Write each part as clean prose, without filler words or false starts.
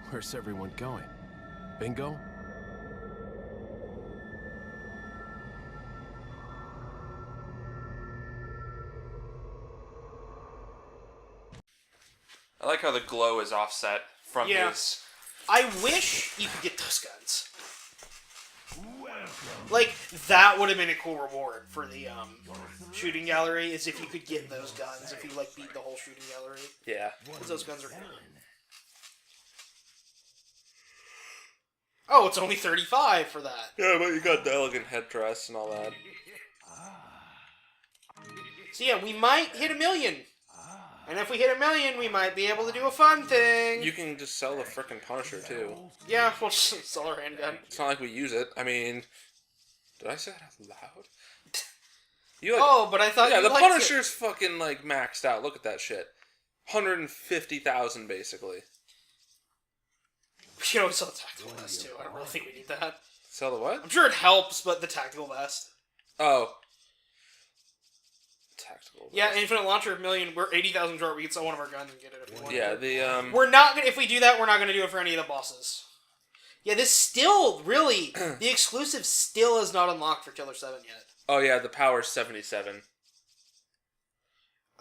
Where's everyone going? Bingo? I like how the glow is offset from his... I wish you could get those guns. Like, that would have been a cool reward for the shooting gallery, is if you could get those guns, if you, like, beat the whole shooting gallery. Yeah. Because those guns are cool. Oh, it's only 35 for that. Yeah, but you got the elegant headdress and all that. So yeah, we might hit 1 million. And if we hit 1 million, we might be able to do a fun thing. You can just sell the frickin' Punisher, too. Yeah, we'll just sell our handgun. It's not like we use it. I mean... Did I say that out loud? You like, oh, but I thought yeah, you the liked Punisher's fucking, like, maxed out. Look at that shit. 150,000, basically. We can always sell the tactical vest, too. I don't really think we need that. Sell the what? I'm sure it helps, but the tactical vest. Oh. Tactical vest. Yeah, infinite launcher, 1 million. We're 80,000 short. We can sell one of our guns and get it if we want. Yeah, the, We're not gonna... If we do that, we're not gonna do it for any of the bosses. Yeah, this still, really... the exclusive still is not unlocked for Killer 7 yet. Oh, yeah, the power's 77.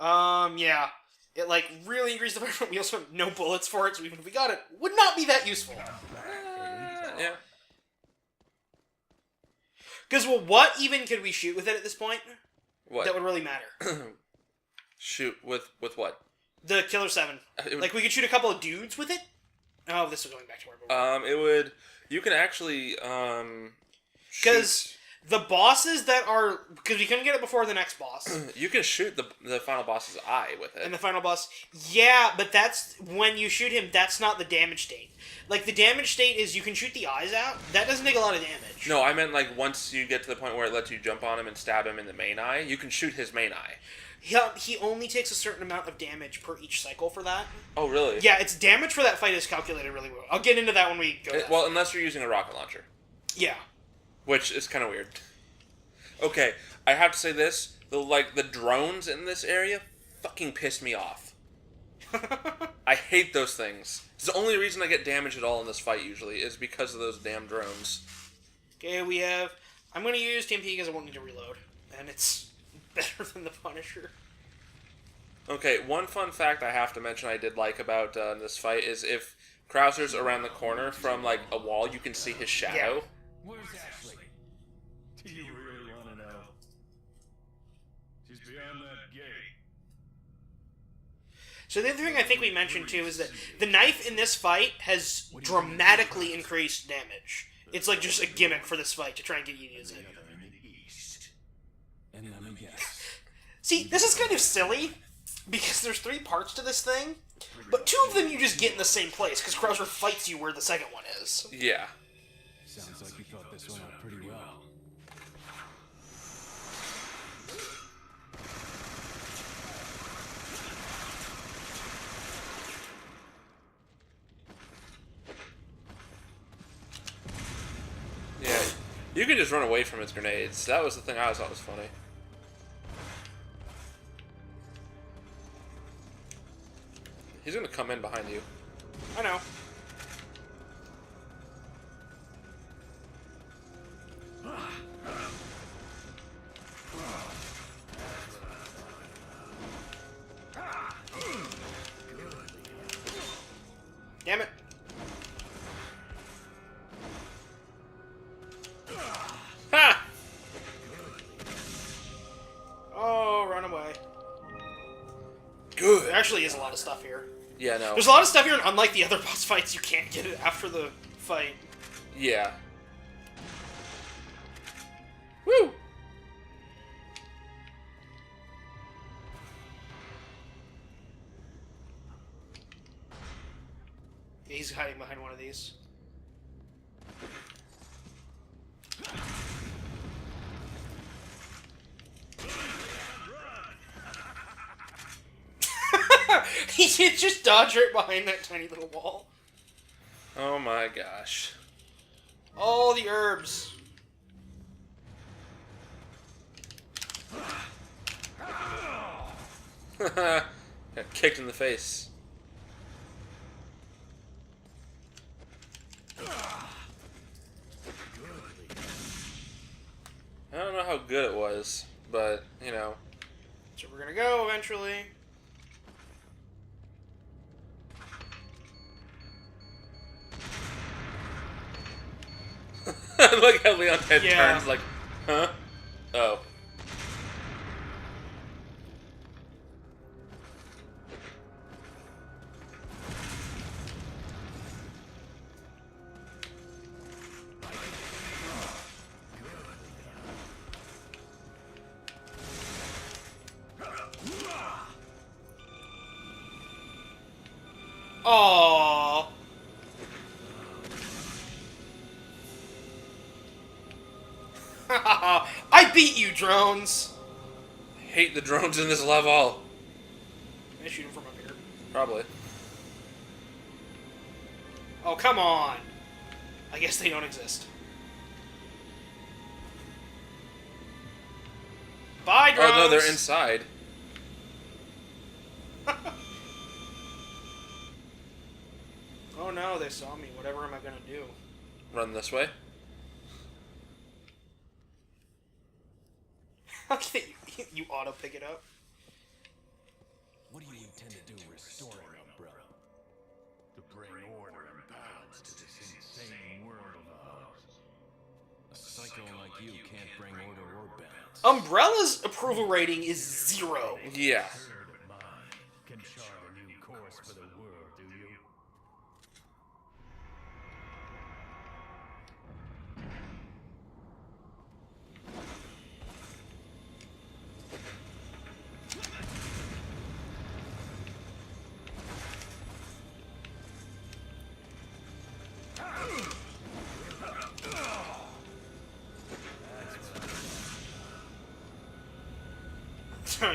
Yeah. It, like, really increased the fire. We also have no bullets for it, so even if we got it, would not be that useful. Yeah. Because, well, what even could we shoot with it at this point? What? That would really matter. Shoot with what? The Killer 7. Like, we could shoot a couple of dudes with it? Oh, this is going back to where we were. It would... You can actually, Because the bosses that are... Because we couldn't get it before the next boss. You can shoot the final boss's eye with it. And the final boss... Yeah, but that's... When you shoot him, that's not the damage state. Like, the damage state is you can shoot the eyes out. That doesn't take a lot of damage. No, I meant, like, once you get to the point where it lets you jump on him and stab him in the main eye, you can shoot his main eye. He only takes a certain amount of damage per each cycle for that. Oh, really? Yeah, its damage for that fight is calculated really well. I'll get into that when we go. Well, unless you're using a rocket launcher. Yeah. Which is kind of weird. Okay, I have to say this: the drones in this area fucking piss me off. I hate those things. It's the only reason I get damage at all in this fight usually is because of those damn drones. Okay, we have. I'm going to use TMP because I won't need to reload, and it's better than the Punisher. Okay, one fun fact I have to mention I did like about this fight is if Krauser's around the corner from, like, a wall, you can see his shadow. Yeah. Where's Ashley? Do you really want to know? She's beyond that gate. So the other thing I think we mentioned, too, is that the knife in this fight has dramatically increased damage. It's like just a gimmick for this fight to try and get you to use it. See, this is kind of silly, because there's 3 parts to this thing, but 2 of them you just get in the same place, because Krauser fights you where the second one is. Yeah. Sounds like you thought this one out pretty well. Yeah. You can just run away from his grenades. That was the thing I always thought was funny. He's gonna come in behind you. I know. Damn it. Ha! Oh, run away. Good. There actually is a lot of stuff here. Yeah, no. There's a lot of stuff here, and unlike the other boss fights, you can't get it after the fight. Yeah. Woo! He's hiding behind one of these. He did just dodge right behind that tiny little wall. Oh my gosh. All the herbs. Got kicked in the face. how good it was, but, you know. So we're gonna go eventually. Look how Leon's head Yeah. turns like, huh? Oh. Aww. I beat you, drones. Hate the drones in this level. I shoot him from up here. Probably. Oh, come on. I guess they don't exist. Bye, drones. Oh no, they're inside. Oh no, they saw me. Whatever am I gonna do? Run this way. Okay, you auto pick it up. What do you intend to do restoring Umbrella? To bring order and balance to this insane world of ours. A psycho like you can't bring order or balance. Umbrella's approval rating is 0. Yeah. Third of mine can chart a new course for the world, do you?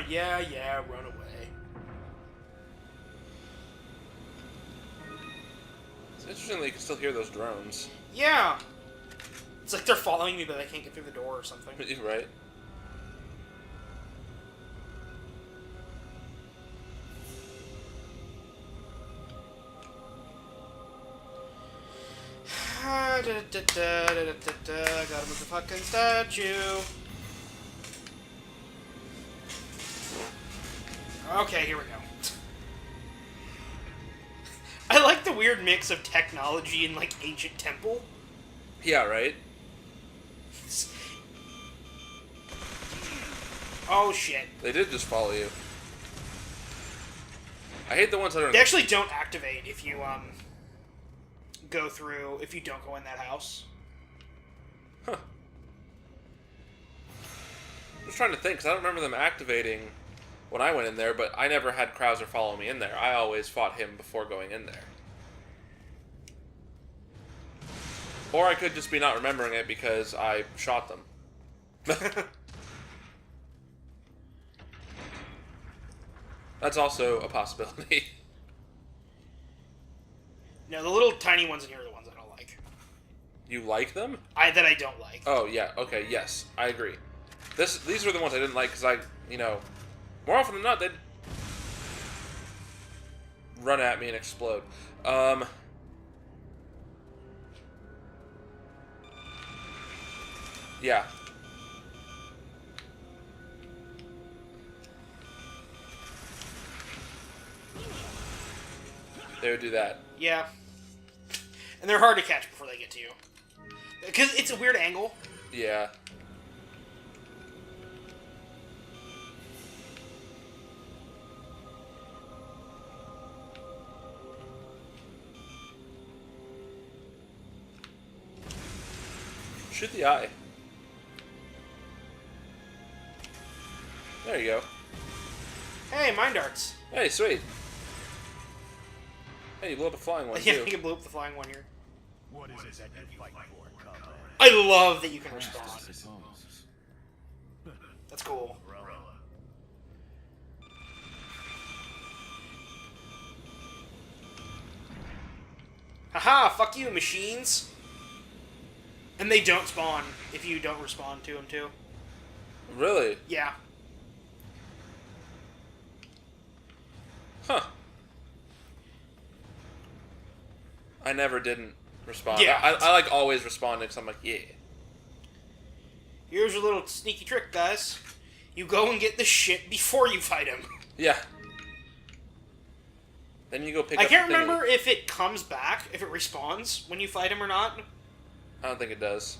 Yeah, run away. It's interesting that you can still hear those drones. Yeah. It's like they're following me, but I can't get through the door or something. Right? Gotta move the fucking statue. Okay, here we go. I like the weird mix of technology and, like, ancient temple. Yeah, right? Oh, shit. They did just follow you. I hate the ones that are in They actually don't activate if you, go through, if you don't go in that house. Huh. I'm just trying to think, because I don't remember them activating when I went in there, but I never had Krauser follow me in there. I always fought him before going in there. Or I could just be not remembering it because I shot them. That's also a possibility. No, the little tiny ones in here are the ones I don't like. You like them? That I don't like. Oh, yeah. Okay, yes. I agree. These were the ones I didn't like because I, you know, more often than not, they'd run at me and explode. Yeah. They would do that. Yeah. And they're hard to catch before they get to you. Because it's a weird angle. Yeah. Shoot the eye. There you go. Hey, mind darts. Hey, sweet. Hey, you blew up a flying one, Yeah, too. you can blow up the flying one here. What is it that you fight for, comrade? I love that you can respond. I suppose. That's cool. Umbrella. Haha, fuck you, machines. And they don't spawn if you don't respond to them, too. Really? Yeah. Huh. I never didn't respond. Yeah. I like always responded because I'm like, yeah. Here's your little sneaky trick, guys. You go and get the shit before you fight him. Yeah. Then you go pick I up can't the thingy. remember if it comes back, if it respawns when you fight him or not. I don't think it does.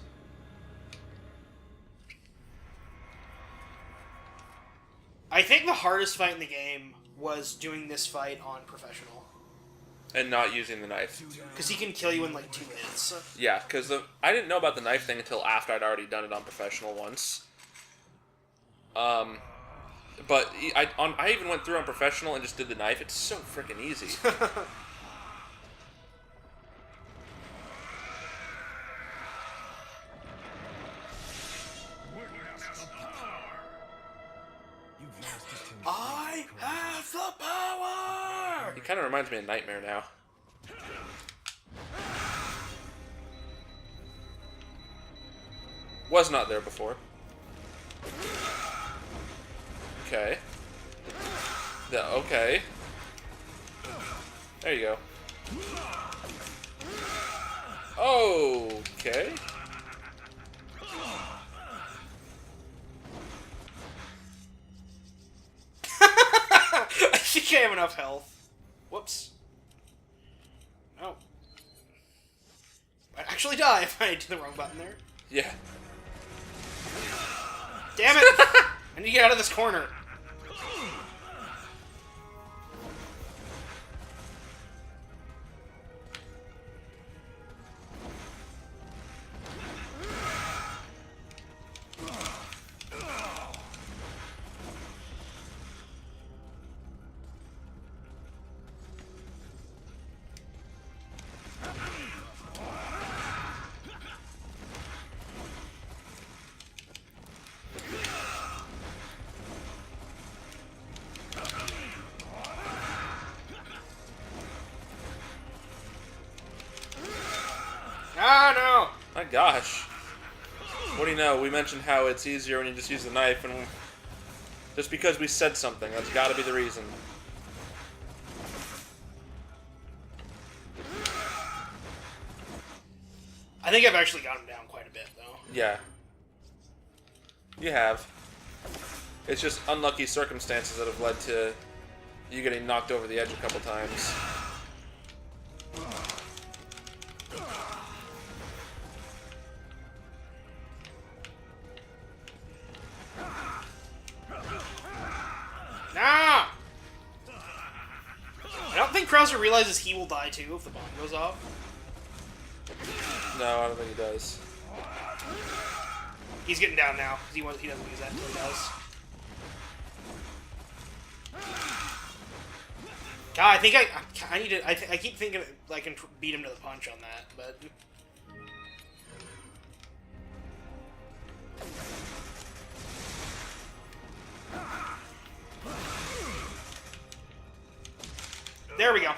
I think the hardest fight in the game was doing this fight on professional. And not using the knife. Because he can kill you in like 2 minutes. Yeah, because I didn't know about the knife thing until after I'd already done it on professional once. But I even went through on professional and just did the knife. It's so freaking easy. You've mastered Kung Fu. I have the power! He kind of reminds me of Nightmare now. Was not there before. Okay. Okay. There you go. Okay. I think I have enough health. Whoops. No. I'd actually die if I did the wrong button there. Yeah. Damn it! I need to get out of this corner. Ah, no! My gosh. What do you know? We mentioned how it's easier when you just use the knife, and just because we said something, that's gotta be the reason. I think I've actually got him down quite a bit, though. Yeah. You have. It's just unlucky circumstances that have led to you getting knocked over the edge a couple times. Nah! I don't think Krauser realizes he will die too if the bomb goes off. No, I don't think he does. He's getting down now because he doesn't use that until he does. God, I think I need to. I keep thinking I can beat him to the punch on that, but. There we go.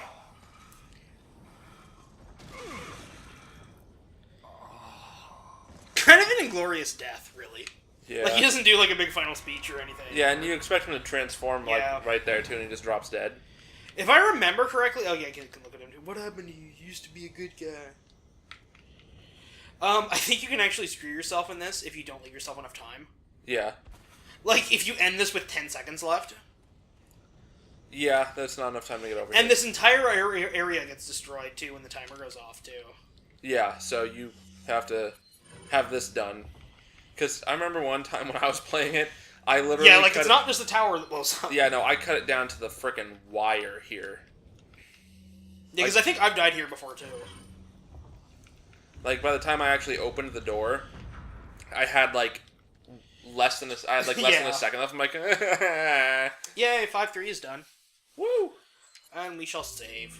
Kind of an inglorious death, really. Yeah. Like, he doesn't do, like, a big final speech or anything. Yeah, and you expect him to transform, like, Yeah. right there, too, and he just drops dead. If I remember correctly... Oh, yeah, I can look at him, too. What happened to you? You used to be a good guy. I think you can actually screw yourself in this if you don't leave yourself enough time. Yeah. Like, if you end this with 10 seconds left, Yeah, that's not enough time to get over and here. this entire area gets destroyed, too, when the timer goes off, too. Yeah, so you have to have this done. Because I remember one time when I was playing it, I literally Yeah, like, cut it's not just the tower that blows up. Yeah, no, I cut it down to the frickin' wire here. Yeah, because I think I've died here before, too. Like, by the time I actually opened the door, I had, like, less than a second left. I'm like, Yay, 5-3 is done. woo! And we shall save.